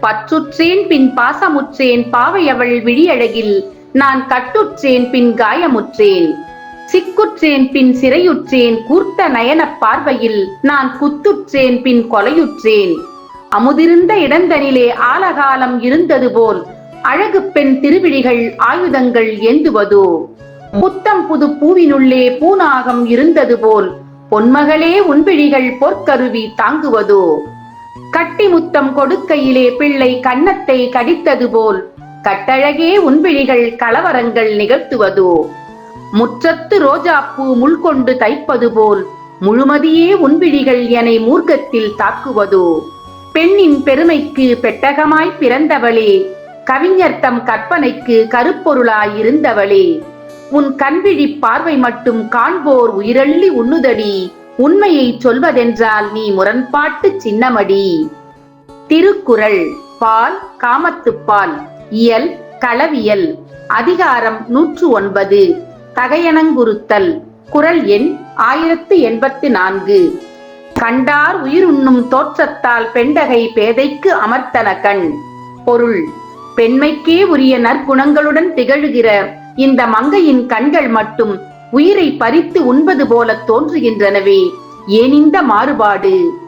பற்றுற்றேன் பின் பாசமுற்றேன் பாவையவள் விழியழகில் நான் கட்டுற்றேன் பின் காயமுற்றேன் சிக்குற்றேன் பின் சிறையுற்றேன் கூர்த்த நயனப் பார்வையில் நான் குத்துற்றேன் பின் கொலையுற்றேன் அமுதிருந்த இடந்தனிலே ஆலகாலம் இருந்தது போல் அழகு பெண் திருவிழிகள் ஆயுதங்கள் ஏந்துவதோ புத்தம் புது பூவினுள்ளே பூநாகம் இருந்தது போல் பொன்மகளே உன்விழிகள் பொற்கருவி தாங்குவதோ கட்டி முத்தம் கொடுக்கையிலே பிள்ளை கன்னத்தை கடித்தது போல் கட்டழகே உன்விழிகள் கலவரங்கள் நிகழ்த்துவதோ முற்றத்து ரோஜாப்பூ முள்கொண்டு தைப்பது போல் முழுமதியே உன்விழிகள் என மூர்க்கத்தில் தாக்குவதோ பெண்ணின் பெருமைக்கு பெட்டகமாய் பிறந்தவளே கவிஞர் தம் கற்பனைக்கு கருப்பொருளாயிருந்தவளே உன் கண்விழி பார்வை மட்டும் காண்போர் உயிரள்ளி உண்ணுதடி உண்மையை சொல்வதென்றால் நீ முரண்பாட்டு சின்னமடி. திருக்குறள். பால் காமத்துப்பால். இயல் களவியல். அதிகாரம் 109. தகையணங்குறுத்தல். குறள் எண் 1084. கண்டார் உயிருண்ணும் தோற்றத்தால் பெண்டகை பேதைக்கு அமர்த்தன கண். பொருள். பெண்மைக்கே உரிய நற்குணங்களுடன் திகழ்கிற இந்த மங்கையின் கண்கள் மட்டும் உயிரை பறித்து உண்பது போல தோன்றுகின்றனவே, ஏன் இந்த மாறுபாடு?